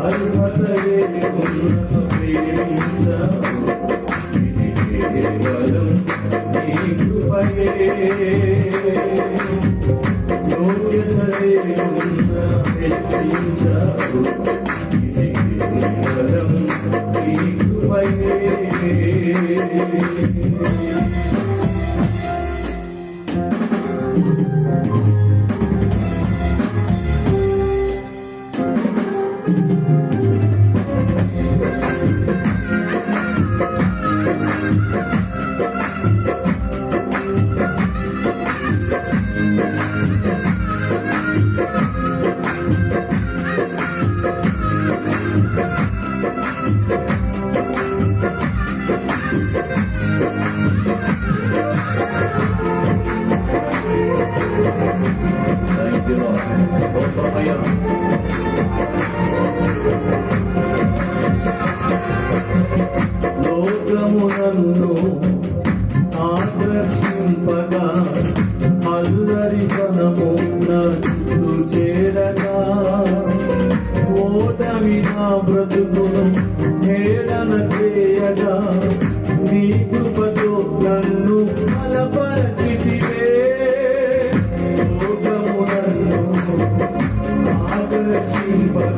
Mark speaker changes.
Speaker 1: అర్హత లేకున్నా ప్రేమించావు. ఇది కేవలం నీ కృపయే. యోగ్యత లేకున్నా హెచ్చించావు. ఇది కేవలం నీ కృపయే. లోకము నన్ను ఆకర్షింపగా అల్లరి కనము నన్ను చేరగా ఓటమి నా బ్రతుకును హేళన చేయగా నీ కృపతో నన్ను బలపరచితివే. లోకము నన్ను ఆకర్షింపగా